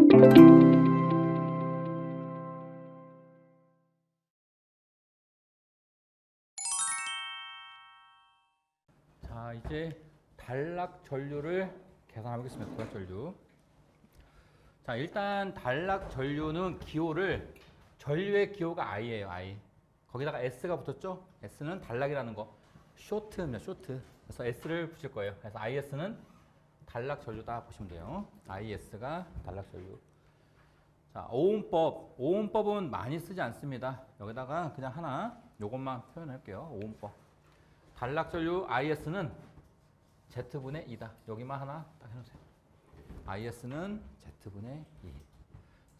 자, 이제 단락 전류를 계산해 보겠습니다. 단락 전류. 자, 일단 단락 전류는 기호를 전류의 기호가 I예요. I. 거기다가 S가 붙었죠? S는 단락이라는 거. 쇼트입니다. 쇼트. 그래서 S를 붙일 거예요. 그래서 IS는 단락 전류다 보시면 돼요. IS가 단락 전류. 자, 오음법. 오음법은 많이 쓰지 않습니다. 여기다가 그냥 하나 요것만 표현할게요. 오음법. 단락 전류 IS는 Z분의 2다. 여기만 하나 딱 해놓으세요. IS는 Z분의 2.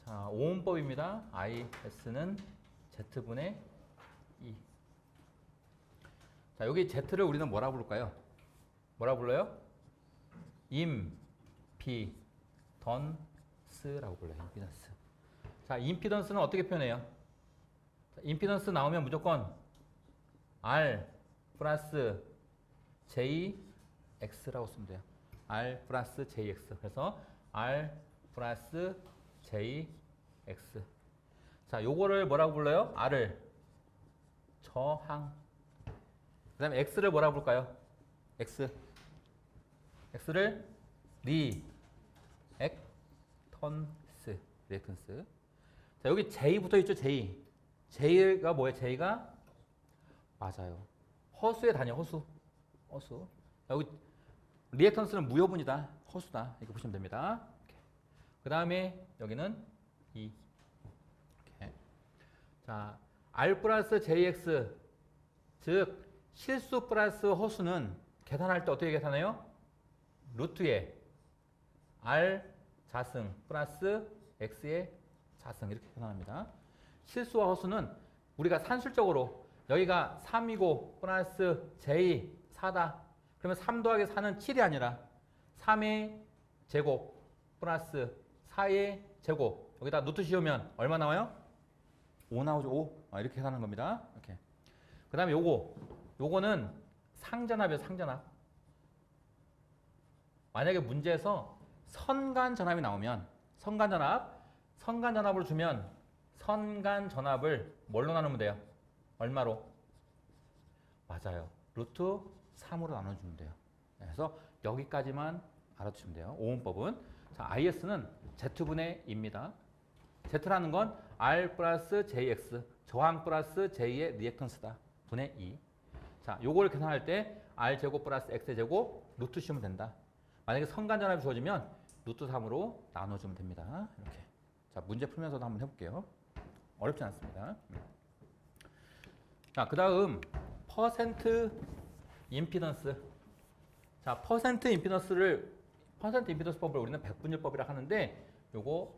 자, 오음법입니다. IS는 Z분의 2. 자, 여기 Z를 우리는 뭐라 부를까요? 뭐라 불러요? 임피던스라고 불러요. 임피던스. 자, 임피던스는 어떻게 표현해요? 자, 임피던스 나오면 무조건 R 플러스 JX라고 쓰면 돼요. R 플러스 JX. 그래서 R 플러스 JX. 자, 요거를 뭐라고 불러요? R을 저항. 그 다음에 X를 뭐라고 부를까요? X. X를 리액턴스. 리액턴스. 자, 여기 J 붙어 있죠, J. J가 뭐예요? J가 맞아요. 허수의 단위, 허수. 허수. 여기 리액턴스는 무효분이다. 허수다. 이렇게 보시면 됩니다. 그 다음에 여기는 2. 이렇게. 자, R 플러스 JX. 즉, 실수 플러스 허수는 계산할 때 어떻게 계산해요? 루트에 R 자승 플러스 X의 자승 이렇게 계산합니다. 실수와 허수는 우리가 산술적으로 여기가 3이고 플러스 J 4다. 그러면 3 더하기 4는 7이 아니라 3의 제곱 플러스 4의 제곱 여기다 루트 씌우면 얼마 나와요? 5 나오죠. 5. 이렇게 계산하는 겁니다. 이렇게. 그 다음에 요거는 상전압이에요. 상전압. 만약에 문제에서 선간전압이 나오면 선간전압을 주면 선간전압을 뭘로 나누면 돼요? 얼마로? 맞아요. 루트 3으로 나눠주면 돼요. 그래서 여기까지만 알아두시면 돼요. 오음법은. 자, IS는 Z분의 2입니다. Z라는 건 R 플러스 JX, 저항 플러스 J의 리액턴스다. 분의 2. 자, 요걸 계산할 때 R제곱 플러스 X제곱 루트 씌우면 된다. 만약에 선간전압이 주어지면 루트 3으로 나눠주면 됩니다. 이렇게. 자, 문제 풀면서도 한번 해볼게요. 어렵지 않습니다. 자, 그 다음 퍼센트 임피던스. 자, 퍼센트 임피던스 법을 우리는 백분율법이라 하는데 요거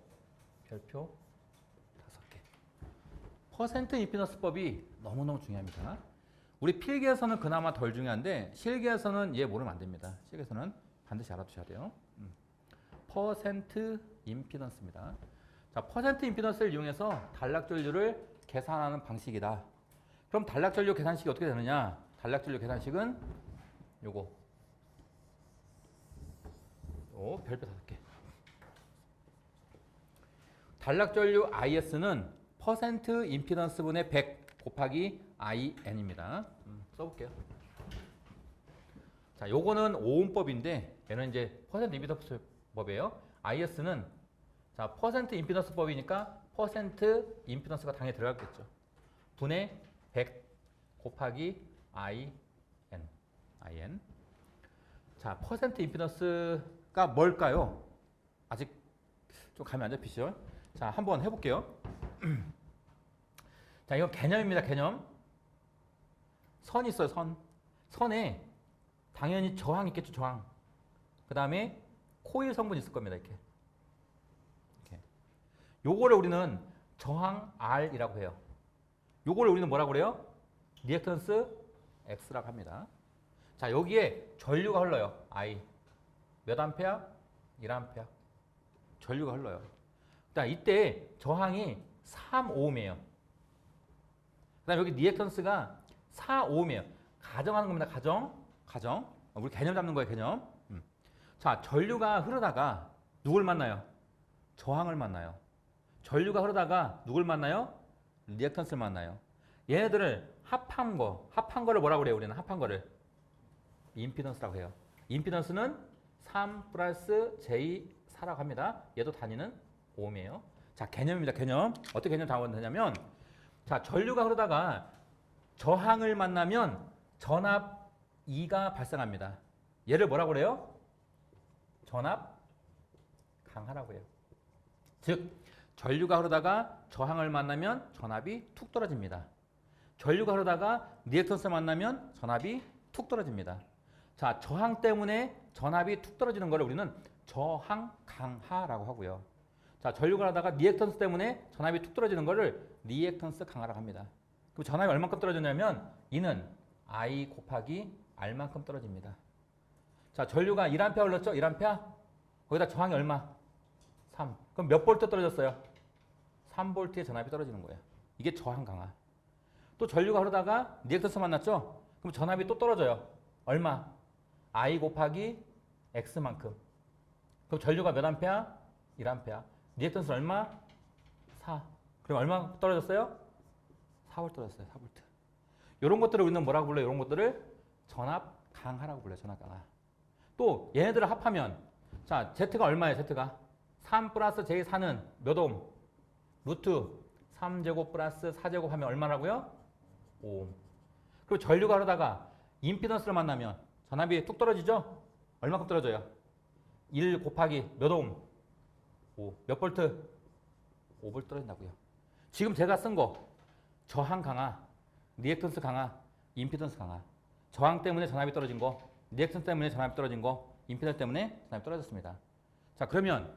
별표 5개. 퍼센트 임피던스 법이 너무너무 중요합니다. 우리 필기에서는 그나마 덜 중요한데 실기에서는 얘 모르면 안 됩니다. 실기에서는 반드시 알아두셔야 돼요. 퍼센트 임피던스입니다. 자, 퍼센트 임피던스를 이용해서 단락전류를 계산하는 방식이다. 그럼 단락전류 계산식이 어떻게 되느냐? 단락전류 계산식은 요거. 별표 5개. 단락전류 IS는 퍼센트 임피던스 분의 100 곱하기 IN입니다. 써볼게요. 자, 요거는 오음법인데 얘는 이제 퍼센트 임피던스 법이에요. IS는 자, 퍼센트 임피던스 법이니까 퍼센트 임피던스가 당연히 들어갔겠죠. 분의 100 곱하기 IN. 자, 퍼센트 임피던스가 뭘까요? 아직 좀 감이 안 잡히시죠? 자, 한번 해볼게요. 자, 이건 개념입니다. 개념. 선 있어요. 선에 당연히 저항 있겠죠. 저항. 그 다음에 코일 성분 있을 겁니다. 이렇게. 요거를 우리는 저항 R이라고 해요. 요거를 우리는 뭐라고 그래요? 리액턴스 X라고 합니다. 자, 여기에 전류가 흘러요. I. 몇 암페어? 1암페어. 전류가 흘러요. 자, 이때 저항이 3오음이에요. 그 다음에 여기 리액턴스가 4오음이에요. 가정하는 겁니다. 가정. 우리 개념 잡는 거예요. 개념. 자, 전류가 흐르다가 누굴 만나요? 저항을 만나요. 전류가 흐르다가 누굴 만나요? 리액턴스를 만나요. 얘네들을 합한 거를 뭐라고 그래요? 우리는 합한 거를 임피던스라고 해요. 임피던스는 3 플러스 J4라고 합니다. 얘도 단위는 ohm이에요. 자, 개념입니다. 개념. 어떻게 개념 잡으면 자, 전류가 흐르다가 저항을 만나면 전압 E가 발생합니다. 얘를 뭐라고 그래요? 전압 강하라고 해요. 즉, 전류가 흐르다가 저항을 만나면 전압이 툭 떨어집니다. 전류가 흐르다가 리액턴스를 만나면 전압이 툭 떨어집니다. 자, 저항 때문에 전압이 툭 떨어지는 것을 우리는 저항 강하라고 하고요. 자, 전류가 흐르다가 리액턴스 때문에 전압이 툭 떨어지는 것을 리액턴스 강하라고 합니다. 그럼 전압이 얼마큼 떨어지냐면 이는 I 곱하기 R만큼 떨어집니다. 자, 전류가 1A 흘렀죠? 1A? 거기다 저항이 얼마? 3. 그럼 몇 볼트 떨어졌어요? 3볼트의 전압이 떨어지는 거예요. 이게 저항 강하. 또 전류가 흐르다가 리액턴스 만났죠? 그럼 전압이 또 떨어져요. 얼마? I 곱하기 X만큼. 그럼 전류가 몇 암페어? 1A. 리액턴스 얼마? 4. 그럼 얼마 떨어졌어요? 4V 떨어졌어요. 4V. 이런 것들을 우리는 뭐라고 불러요? 이런 것들을 전압 강하라고 불러요. 전압 강하. 또 얘네들을 합하면 자, Z가 얼마예요? Z가 3 플러스 J4는 몇 옴? 루트 3제곱 플러스 4제곱 하면 얼마라고요? 5옴. 그리고 전류가 흐르다가 임피던스를 만나면 전압이 뚝 떨어지죠? 얼마큼 떨어져요? 1 곱하기 몇 옴? 5. 몇 볼트? 5볼트 떨어진다고요. 지금 제가 쓴 거 저항 강하, 리액턴스 강하, 임피던스 강하. 저항 때문에 전압이 떨어진 거, 리액턴스 때문에 전압이 떨어진 거, 임피던스 때문에 전압이 떨어졌습니다. 자, 그러면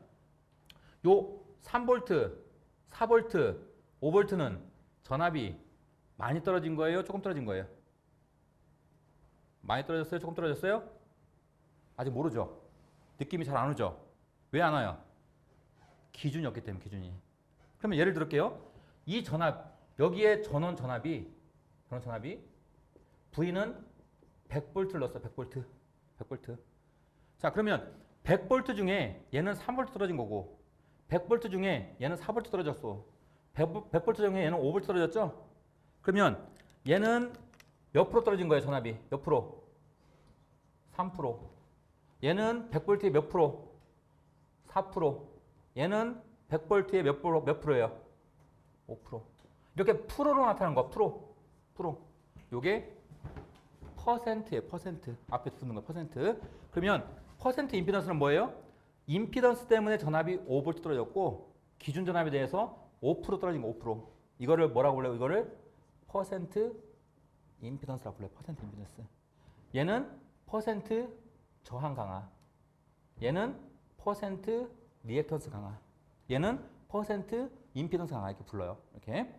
요 3볼트, 4볼트, 5볼트는 전압이 많이 떨어진 거예요? 조금 떨어진 거예요? 많이 떨어졌어요? 조금 떨어졌어요? 아직 모르죠? 느낌이 잘 안 오죠? 왜 안 와요? 기준이 없기 때문에, 기준이. 그러면 예를 들을게요. 이 전압, 여기에 전원 전압이 V는 100볼트를 넣었어요. 100볼트. 100볼트. 자, 그러면 100볼트 중에 얘는 3볼트 떨어진 거고 100볼트 중에 얘는 4볼트 떨어졌어. 100볼트 중에 얘는 5볼트 떨어졌죠? 그러면 얘는 몇 프로 떨어진 거예요, 전압이? 몇 프로? 3%. 얘는 100볼트에 몇 프로? 4%. 얘는 100볼트에 몇 프로예요? 5%. 이렇게 프로로 나타나는 거, 프로. 요게 퍼센트예요, 퍼센트. 앞에 붙는 거, 퍼센트. 그러면 퍼센트 임피던스는 뭐예요? 임피던스 때문에 전압이 5V 떨어졌고 기준 전압에 대해서 5% 떨어진 거, 5%. 이거를 뭐라고 불러요? 이거를 퍼센트 임피던스라고 불러요. 퍼센트 임피던스. 얘는 퍼센트 저항 강하. 얘는 퍼센트 리액턴스 강하. 얘는 퍼센트 임피던스 강하 이렇게 불러요. 이렇게.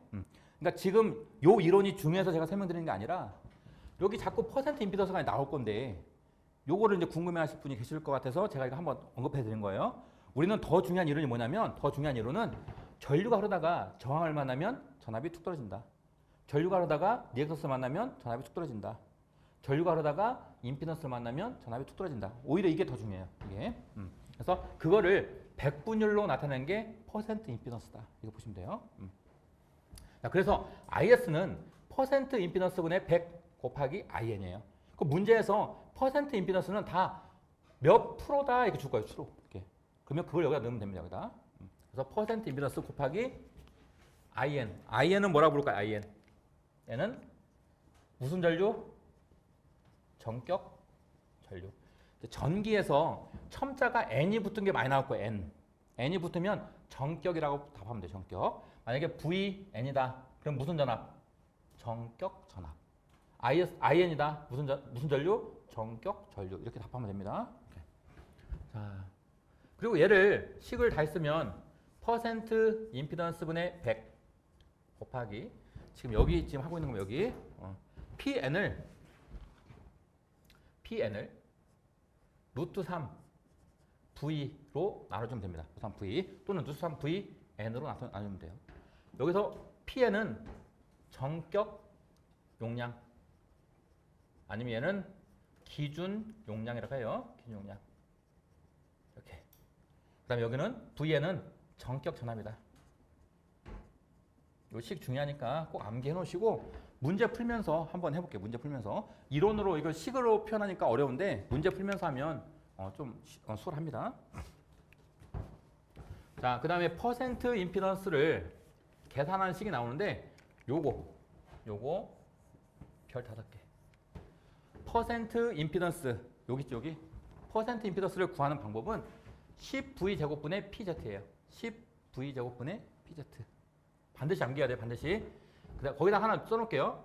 그러니까 지금 요 이론이 중요해서 제가 설명드리는 게 아니라 여기 자꾸 퍼센트 임피던스가 나올 건데 요거를 이제 궁금해하실 분이 계실 것 같아서 제가 이거 한번 언급해 드린 거예요. 우리는 더 중요한 이론이 뭐냐면 더 중요한 이론은 전류가 흐르다가 저항을 만나면 전압이 툭 떨어진다. 전류가 흐르다가 리액턴스를 만나면 전압이 툭 떨어진다. 전류가 흐르다가 임피던스를 만나면 전압이 툭 떨어진다. 오히려 이게 더 중요해요. 이게. 그래서 그거를 백분율로 나타내는 게 퍼센트 임피던스다. 이거 보시면 돼요. 자, 그래서 IS는 퍼센트 임피던스분의 100 곱하기 IN이에요. 그 문제에서 퍼센트 임피던스는 다 몇 프로다 이렇게 줄 거예요. 프로. 이렇게. 그러면 그걸 여기다 넣으면 됩니다. 여기다. 그래서 퍼센트 임피던스 곱하기 IN. IN은 뭐라고 부를까요? IN. 얘는 무슨 전류? 전격 전류. 전기에서 첨자가 N이 붙은 게 많이 나올 거예요. N. N이 붙으면 전격이라고 답하면 돼요. 전격. 만약에 VN이다. 그럼 무슨 전압? 전격 전압. IN이다. 무슨 전류? 전격 전류. 이렇게 답하면 됩니다. 이렇게. 자, 그리고 얘를 식을 다 했으면 퍼센트 임피던스분의 100 곱하기 지금 여기 지금 하고 있는 거 여기 PN을 루트 3 V로 나눠주면 됩니다. 루트 3 V 또는 루트 3 VN으로 나눠주면 돼요. 여기서 PN은 전격 용량 아니면 얘는 기준 용량이라고 해요. 기준 용량. 이렇게. 그 다음에 여기는 VN은 전격 전압이다. 요 식 중요하니까 꼭 암기해 놓으시고 문제 풀면서 한번 해볼게요. 문제 풀면서 이론으로 이걸 식으로 표현하니까 어려운데 문제 풀면서 하면 좀 수월합니다. 자, 그 다음에 퍼센트 임피던스를 계산하는 식이 나오는데 요거 별 5개. 퍼센트 임피던스 여기 있죠, 여기. 퍼센트 임피던스를 구하는 방법은 10V 제곱분의 PZ예요. 10V 제곱분의 PZ. 반드시 암기해야 돼요, 반드시. 거기다 하나 써놓을게요.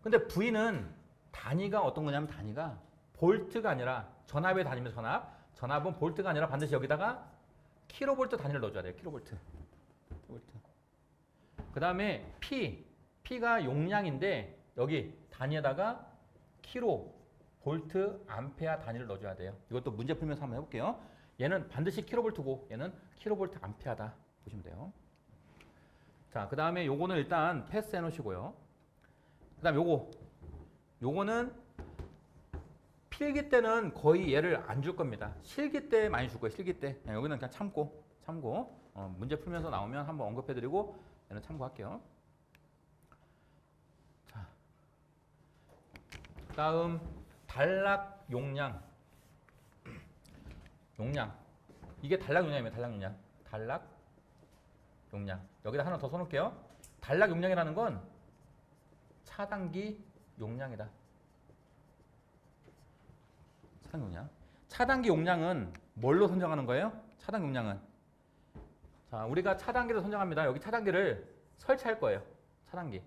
근데 V는 단위가 어떤 거냐면 단위가 볼트가 아니라 전압의 단위면 전압은 볼트가 아니라 반드시 여기다가 킬로볼트 단위를 넣어줘야 돼요. 킬로볼트. 그 다음에 P가 용량인데 여기 단위에다가 킬로볼트 암페어 단위를 넣어줘야 돼요. 이것도 문제 풀면서 한번 해볼게요. 얘는 반드시 킬로볼트고 얘는 킬로볼트 암페어다 보시면 돼요. 자, 그 다음에 요거는 일단 패스해 놓으시고요. 그 다음에 요거는 필기 때는 거의 얘를 안 줄 겁니다. 실기 때 많이 줄 거예요. 실기 때. 여기는 그냥 참고. 문제 풀면서 나오면 한번 언급해드리고 얘는 참고할게요. 자, 다음 단락 용량. 이게 단락 용량이에요. 단락 용량. 여기다 하나 더 써놓을게요. 단락 용량이라는 건 차단기 용량이다. 차단기 용량은 뭘로 선정하는 거예요? 차단 용량은. 자, 우리가 차단기를 선정합니다. 여기 차단기를 설치할 거예요. 차단기.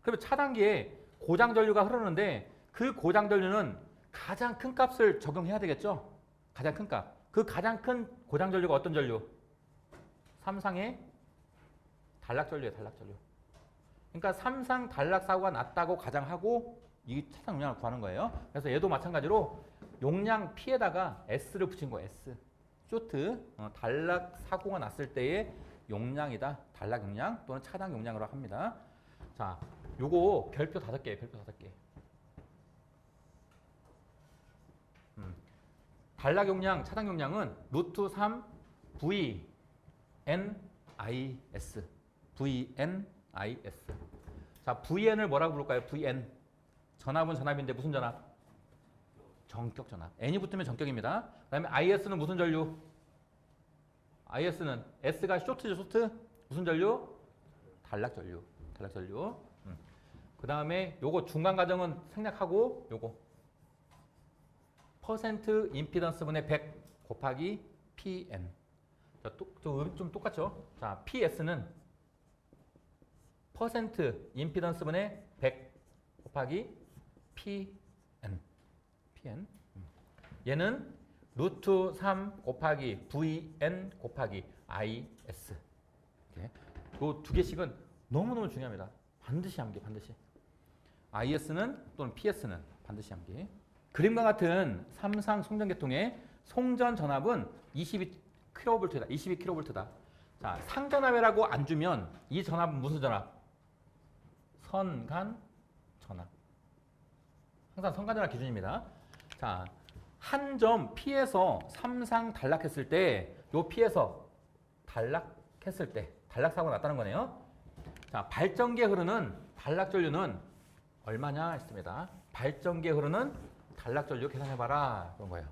그러면 차단기에 고장 전류가 흐르는데 그 고장 전류는 가장 큰 값을 적용해야 되겠죠? 가장 큰 값. 그 가장 큰 고장 전류가 어떤 전류? 삼상의 단락 전류예요. 그러니까 삼상 단락 사고가 났다고 가정하고 이 차단 용량을 구하는 거예요. 그래서 얘도 마찬가지로 용량 P에다가 S를 붙인 거예요. S. 쇼트 단락 사고가 났을 때의 용량이다. 단락 용량 또는 차단 용량으로 합니다. 자, 요거 별표 5개예요. 별표 5개. 단락 용량, 차단 용량은 루트 3 VNIS. VNIS. 자, VN을 뭐라고 부를까요? VN. 전압은 전압인데 무슨 전압? 전격 전압. N이 붙으면 전격입니다. 그 다음에 IS는 무슨 전류? IS는 S가 쇼트죠, 쇼트. 무슨 전류? 단락 전류. 그 다음에 요거 중간 과정은 생략하고 요거 퍼센트 임피던스 분의 100 곱하기 PN. 자, 좀 똑같죠? 자, PS는 퍼센트 임피던스 분의 100 곱하기 PN. 얘는 루트 3 곱하기 VN 곱하기 IS. 이 두 개씩은 너무너무 중요합니다. 반드시 암기, 반드시. IS는 또는 PS는 반드시 암기. 그림과 같은 삼상 송전계통의 송전 전압은 22kV다. 22kV다. 자, 상전압이라고 안 주면 이 전압은 무슨 전압? 선간 전압. 항상 선간전압 기준입니다. 자, 한 점 P에서 삼상 단락했을 때, 요 P에서 단락했을 때, 단락 사고가 났다는 거네요. 자, 발전기에 흐르는 단락 전류는 얼마냐 했습니다. 발전기에 흐르는 단락 전류 계산해봐라. 그런 거예요.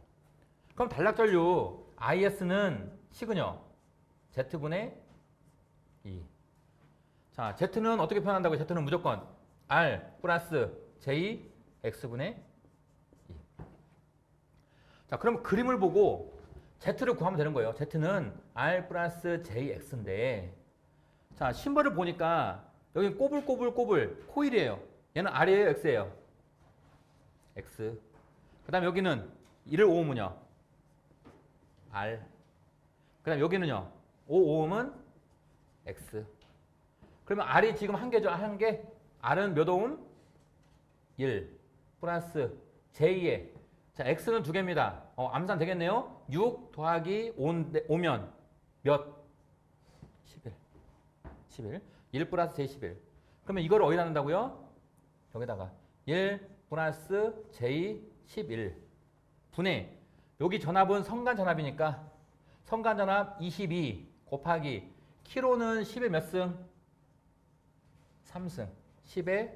그럼 단락 전류 IS는 식은요? Z분의 2. 자, Z는 어떻게 표현한다고요? Z는 무조건 R 플러스 J X분의 2. 자, 그럼 그림을 보고 Z를 구하면 되는 거예요. Z는 R 플러스 JX인데, 자, 심벌을 보니까 여기 꼬불꼬불 코일이에요. 얘는 R이에요, X예요? X. 그 다음에 여기는 1을 5ohm은요? R. 그 다음에 여기는요? 5ohm은 X. 그러면 R이 지금 한 개죠? 한 개? R은 몇 ohm? 1. 플러스 J에. 자, X는 2개입니다. 암산 되겠네요? 6 더하기 5면 몇? 11. 1 플러스 J 11. 그러면 이걸 어디다 넣는다고요? 여기다가 1 플러스 J 11 분의 여기 전압은 선간 전압이니까 성간전압 22 곱하기 키로는 10의 몇 승? 3승. 10의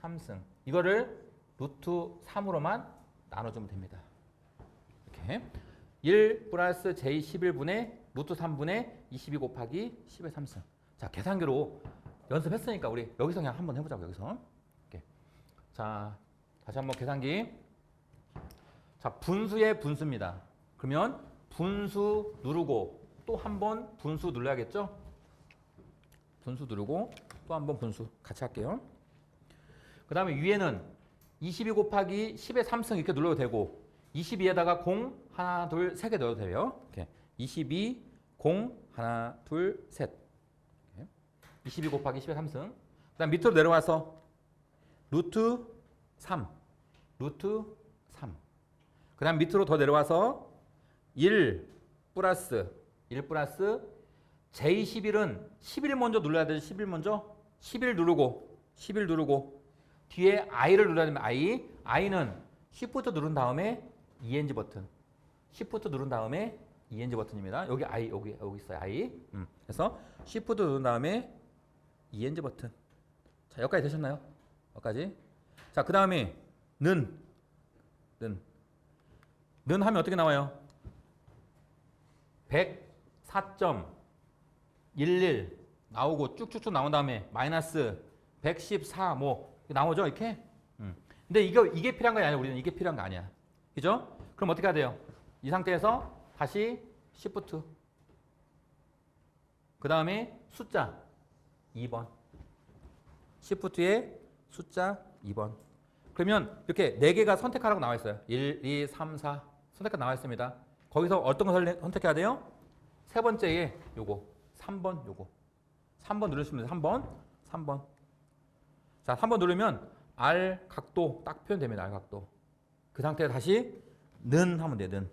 3승. 이거를 루트 3으로만 나눠주면 됩니다. 이렇게 1 플러스 j11분의 루트 3분의 22 곱하기 10의 3승. 자, 계산기로 연습했으니까 우리 여기서 그냥 한번 해보자고. 여기서. 이렇게. 자, 다시 한번 계산기. 자, 분수의 분수입니다. 그러면 분수 누르고 또 한 번 분수 눌러야겠죠? 분수 누르고 또 한 번 분수 같이 할게요. 그 다음에 위에는 22 곱하기 10의 3승 이렇게 눌러도 되고 22에다가 0, 하나, 둘, 세 개 넣어도 돼요. 이렇게 22, 0, 하나, 둘, 셋. 22 곱하기 10의 3승. 그 다음 밑으로 내려와서 루트 3, 루트 3. 그 다음 밑으로 더 내려와서 1 플러스 J11은 11 먼저 눌러야 되죠. 11 먼저. 11 누르고 뒤에 I를 눌러야 됩니다. I는 Shift 누른 다음에 ENG 버튼. Shift 누른 다음에 ENG 버튼입니다. 여기 I 여기 있어요. I. 그래서 Shift 누른 다음에 ENG 버튼. 자, 여기까지 되셨나요? 여기까지. 자, 그 다음에 는 하면 어떻게 나와요? 104.11 나오고 쭉쭉쭉 나온 다음에 마이너스 114 뭐 나오죠 이렇게. 근데 이게 필요한 거 아니야. 우리는 이게 필요한 거 아니야. 그죠? 그럼 어떻게 해야 돼요? 이 상태에서 다시 Shift. 그 다음에 숫자 2번. Shift에 숫자 2번. 그러면 이렇게 4개가 선택하라고 나와 있어요. 1, 2, 3, 4 선택가 나와 있습니다. 거기서 어떤 거 선택해야 돼요? 세 번째에 요거 3번 요거 3번 누르시면 돼요. 3번. 자, 3번 누르면 R 각도 딱 표현됩니다. R 각도. 그 상태에 다시 는 하면 돼요. 는.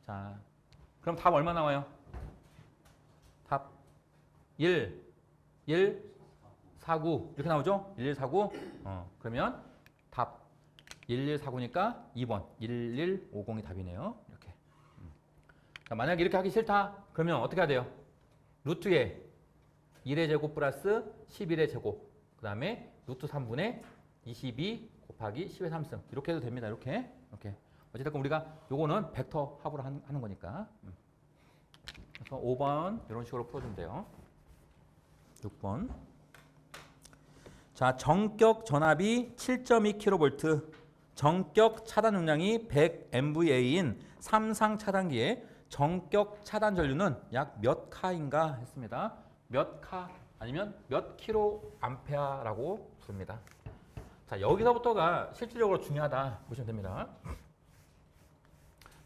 자, 그럼 답 얼마 나와요? 답 1, 4, 9 이렇게 나오죠? 1, 1, 4, 9. 그러면 답 1149니까 2번 1150이 답이네요. 이렇게. 자, 만약에 이렇게 하기 싫다 그러면 어떻게 해야 돼요? 루트에 1의 제곱 플러스 11의 제곱 그 다음에 루트 3분의 22 곱하기 10의 3승 이렇게 해도 됩니다. 이렇게 어쨌든 우리가 요거는 벡터 합으로 하는 거니까. 그래서 5번 이런 식으로 풀어주면 돼요. 6번. 자, 정격 전압이 7.2kV, 정격 차단 용량이 100MVA인 3상 차단기의 정격 차단 전류는 약 몇 카인가 했습니다. 몇 카 아니면 몇 킬로암페어라고 부릅니다. 자, 여기서부터가 실질적으로 중요하다 보시면 됩니다.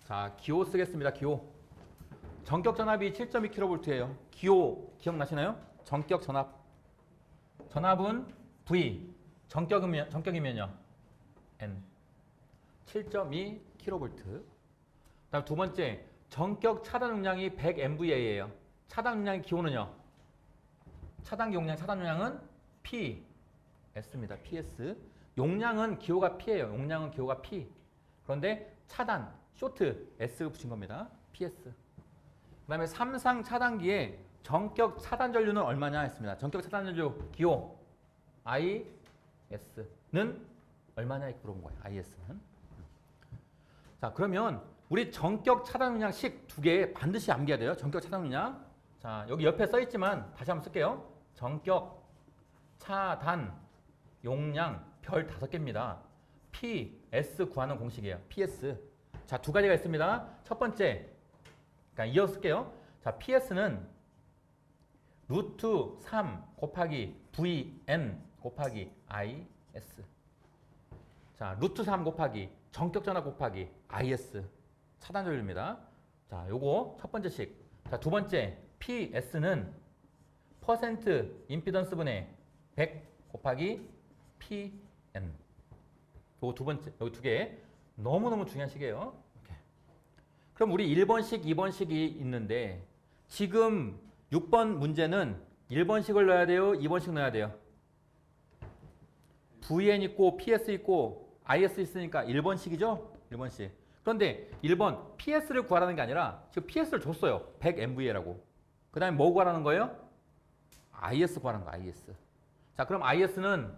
자, 기호 쓰겠습니다. 기호. 정격 전압이 7.2kV예요. 기호 기억나시나요? 정격 전압. 전압은 V. 정격이면요. N. 7.2kV. 다음 두 번째. 정격 차단 용량이 100MVA예요. 차단 용량의 기호는요. 차단 용량은 P. S입니다. PS. 용량은 기호가 P예요. 용량은 기호가 P. 그런데 차단, 쇼트, S 붙인 겁니다. PS. 그 다음에 3상 차단기에 정격 차단 전류는 얼마냐 했습니다. 정격 차단 전류 기호 IS는 얼마냐 이렇게 물어본 거예요. IS는. 자, 그러면 우리 정격 차단 용량식 두 개 반드시 암기해야 돼요. 정격 차단 용량. 자, 여기 옆에 써 있지만 다시 한번 쓸게요. 정격 차단 용량 별 5개입니다. PS 구하는 공식이에요. PS. 자, 두 가지가 있습니다. 첫 번째, 그러니까 이어 쓸게요. 자, PS는 루트 3 곱하기 VN 곱하기 IS. 자, 루트 3 곱하기 정격 전압 곱하기 IS. 차단 전류입니다. 자, 요거 첫 번째식. 자, 두 번째, PS는 퍼센트 임피던스 분의 100 곱하기 PN. 요거 두 번째, 여기 두 개. 너무너무 중요한 식이에요. 이렇게. 그럼 우리 1번식, 2번식이 있는데 지금 6번 문제는 1번식을 넣어야 돼요? 2번식 넣어야 돼요? VN 있고 PS 있고 IS 있으니까 1번식이죠? 1번식. 그럼 그런데 1번 PS를 구하라는 게 아니라 지금 PS를 줬어요. 100MVA라고. 그 다음에 뭐 구하라는 거예요? IS 구하라는 거, IS. 자, 그럼 IS는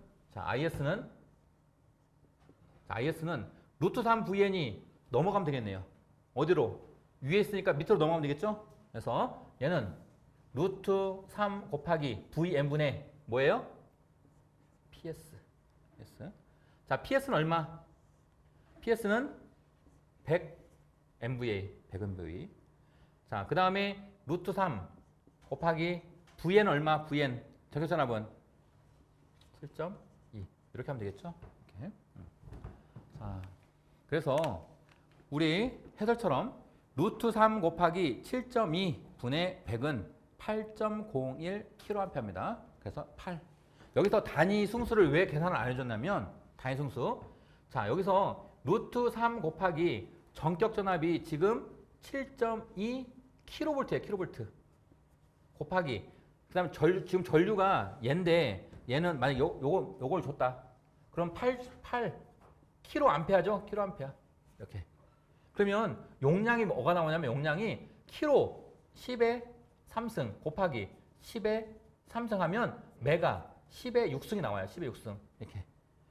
루트 3VN이 넘어가면 되겠네요. 어디로? 위에 있으니까 밑으로 넘어가면 되겠죠? 그래서 얘는 루트 3 곱하기 VN분의 뭐예요? PS. 자, PS는 얼마? PS는 100MVA. 자, 그 다음에 루트 3 곱하기 VN 얼마? VN. 적혈선합은 7.2. 이렇게 하면 되겠죠? 이렇게. 자, 그래서 우리 해설처럼 루트 3 곱하기 7.2 분의 100은 8.01kA입니다. 그래서 8. 여기서 단위 승수를 왜 계산을 안 해줬냐면 단위 승수. 자, 여기서 루트 3 곱하기 전격 전압이 지금 7.2 kV예요. kV. 곱하기 그다음에 지금 전류가 얘인데 얘는 만약 요걸 줬다. 그럼 8 kA죠. kA. 이렇게. 그러면 용량이 뭐가 나오냐면 용량이 kilo 10의 3승 곱하기 10의 3승 하면 메가 10의 6승이 나와요. 10의 6승. 이렇게.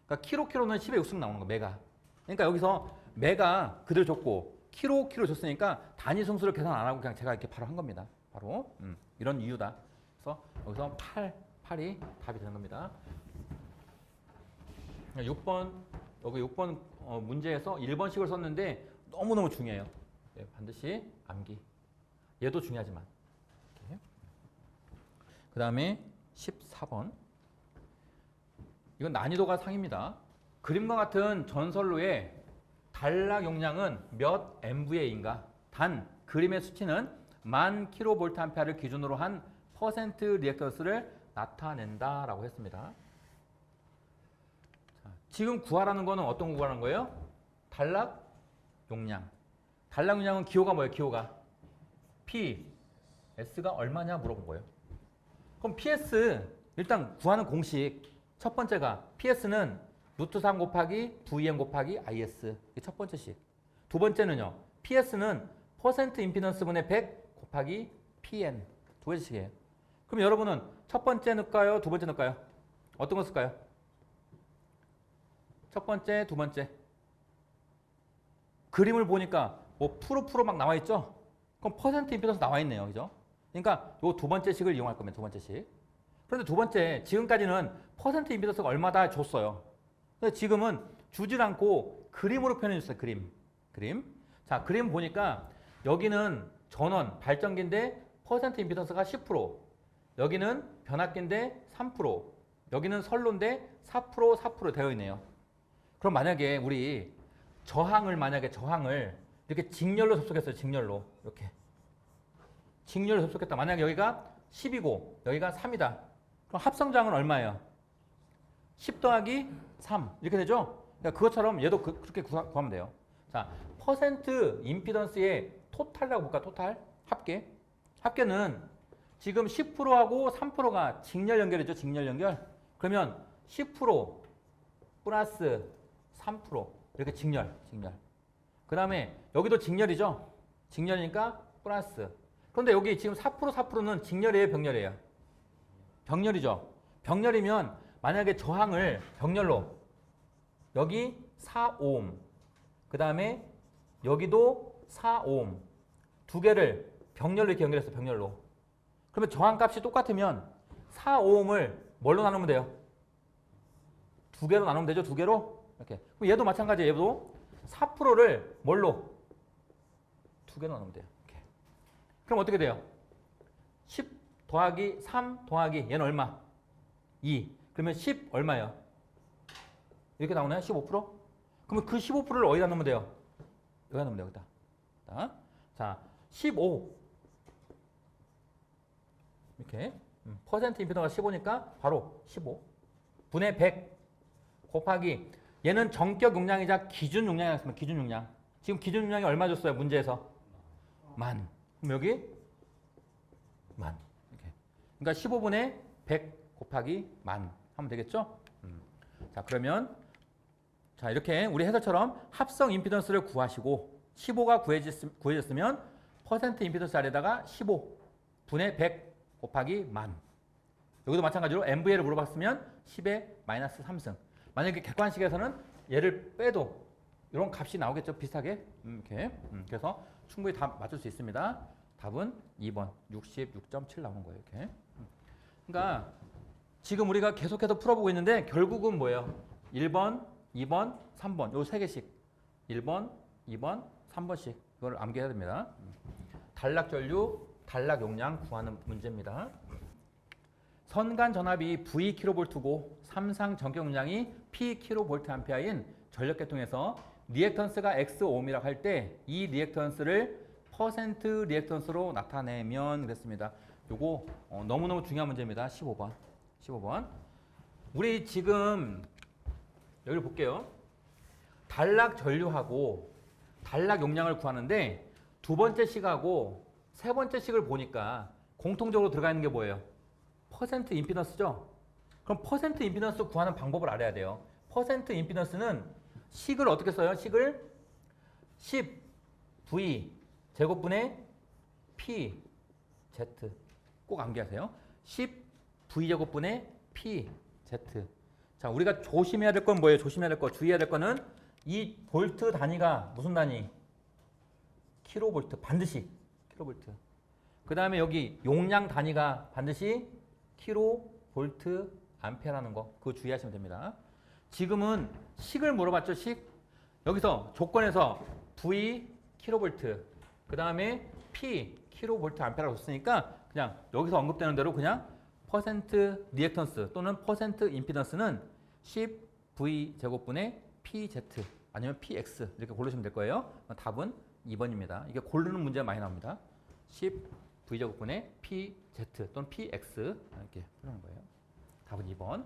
그러니까 kg는 10의 6승 나오는 거 메가. 그러니까 여기서 메가 그대로 줬고 kg 줬으니까 단위 승수를 계산 안 하고 그냥 제가 이렇게 바로 한 겁니다. 바로 이런 이유다. 그래서 여기서 8이 답이 되는 겁니다. 6번 여기 6번 문제에서 1번식을 썼는데 너무너무 중요해요. 네, 반드시 암기. 얘도 중요하지만. 그 다음에 14번. 이건 난이도가 상입니다. 그림과 같은 전선로의 단락 용량은 몇 MVA인가? 단 그림의 수치는 1000kVA를 기준으로 한 퍼센트 리액턴스를 나타낸다라고 했습니다. 자, 지금 구하라는 거는 어떤 거 구하라는 거예요? 단락 용량. 단락 용량은 기호가 뭐예요? 기호가 P, S가 얼마냐 물어본 거예요. 그럼 PS 일단 구하는 공식 첫 번째가 PS는 루트 3 곱하기 VN 곱하기 IS. 이게 첫 번째 식. 두 번째는요. PS는 퍼센트 임피던스 분의 100 곱하기 PN. 두 번째 식이에요. 그럼 여러분은 첫 번째 넣을까요? 두 번째 넣을까요? 어떤 거 쓸까요? 첫 번째, 두 번째. 그림을 보니까 뭐 프로 막 나와 있죠? 그럼 퍼센트 임피던스 나와 있네요. 그죠? 그러니까 요 두 번째 식을 이용할 겁니다. 두 번째 식. 그런데 두 번째, 지금까지는 퍼센트 임피던스가 얼마다 줬어요. 근데 지금은 주질 않고 그림으로 표현해 줬어요. 그림. 자, 그림 보니까 여기는 전원, 발전기인데 퍼센트 임피던스가 10%. 여기는 변압기인데 3%. 여기는 선로인데 4% 되어 있네요. 그럼 만약에 우리 저항을 이렇게 직렬로 접속했어요. 직렬로. 이렇게. 직렬로 접속했다. 만약에 여기가 10이고 여기가 3이다. 그럼 합성장은 얼마예요? 10 더하기 3 이렇게 되죠? 그러니까 그것처럼 얘도 그렇게 구하면 돼요. 자, 퍼센트 임피던스의 토탈이라고 볼까? 토탈 합계. 합계는 지금 10%하고 3%가 직렬 연결이죠. 직렬 연결. 그러면 10% 플러스 3% 이렇게 직렬. 그 다음에 여기도 직렬이죠. 직렬이니까 플러스. 그런데 여기 지금 4%는 직렬이에요, 병렬이에요? 병렬이죠. 병렬이면 만약에 저항을 병렬로 여기 4오hm 그 다음에 여기도 4오hm 두 개를 병렬로 이렇게 연결했어요. 병렬로. 그러면 저항값이 똑같으면 4ohm을 뭘로 나누면 돼요? 두 개로 나누면 되죠. 두 개로. 이렇게. 그럼 얘도 마찬가지예요. 얘도 4%를 뭘로? 두 개로 나누면 돼요. 이렇게. 그럼 어떻게 돼요? 10 더하기 3 더하기 얘는 얼마? 2. 그러면 10 얼마예요? 이렇게 나오나요? 15%? 그러면 그 15%를 어디다 넣으면 돼요? 여기다 넣으면 돼요. 여기다. 자, 15. 이렇게. 퍼센트 임피던스가 15니까 바로 15. 분의 100 곱하기 얘는 정격 용량이자 기준 용량이었으면 기준 용량. 지금 기준 용량이 얼마 줬어요? 문제에서? 10,000. 그럼 여기? 10,000. 이렇게. 그러니까 15분의 100 곱하기 10,000 하면 되겠죠? 자, 그러면 자, 이렇게 우리 해설처럼 합성 임피던스를 구하시고 15가 구해졌으면 퍼센트 임피던스 아래다가 15 분의 100 곱하기 만. 여기도 마찬가지로 MVA를 물어봤으면 10의 마이너스 3승. 만약에 객관식에서는 얘를 빼도 이런 값이 나오겠죠. 비슷하게. 이렇게. 그래서 충분히 다 맞출 수 있습니다. 답은 2번 66.7 나오는 거예요. 이렇게. 그러니까 지금 우리가 계속해서 풀어보고 있는데 결국은 뭐예요? 1번, 2번, 3번 요 세 개씩 1번, 2번, 3번씩 이걸 암기해야 됩니다. 단락 전류, 단락 용량 구하는 문제입니다. 선간 전압이 V kV고 삼상 전격 용량이 P kVA인 전력계통에서 리액턴스가 X ohm이라고 할 때 이 리액턴스를 퍼센트 리액턴스로 나타내면 그랬습니다. 요거 너무너무 중요한 문제입니다. 15번. 15번. 우리 지금 여기를 볼게요. 단락 전류하고 단락 용량을 구하는데 두 번째 식하고 세 번째 식을 보니까 공통적으로 들어가 있는 게 뭐예요? 퍼센트 임피던스죠? 그럼 퍼센트 임피던스 구하는 방법을 알아야 돼요. 퍼센트 임피던스는 식을 어떻게 써요? 식을 10V 제곱분의 P Z 꼭 암기하세요. 10V 제곱분의 P Z. 자, 우리가 조심해야 될 건 뭐예요? 조심해야 될 거, 주의해야 될 거는 이 볼트 단위가 무슨 단위? 킬로볼트, 반드시 킬로볼트. 그 다음에 여기 용량 단위가 반드시 킬로볼트 암페어라는 거, 그거 주의하시면 됩니다. 지금은 식을 물어봤죠, 식. 여기서 조건에서 V 킬로볼트, 그 다음에 P 킬로볼트 암페어라고 썼으니까 그냥 여기서 언급되는 대로 그냥 퍼센트 리액턴스 또는 퍼센트 임피던스는 10V 제곱분의 PZ 아니면 PX 이렇게 고르시면 될 거예요. 답은 2번입니다. 이게 고르는 문제가 많이 나옵니다. 10V 제곱분의 PZ 또는 PX 이렇게 풀는 거예요. 답은 2번.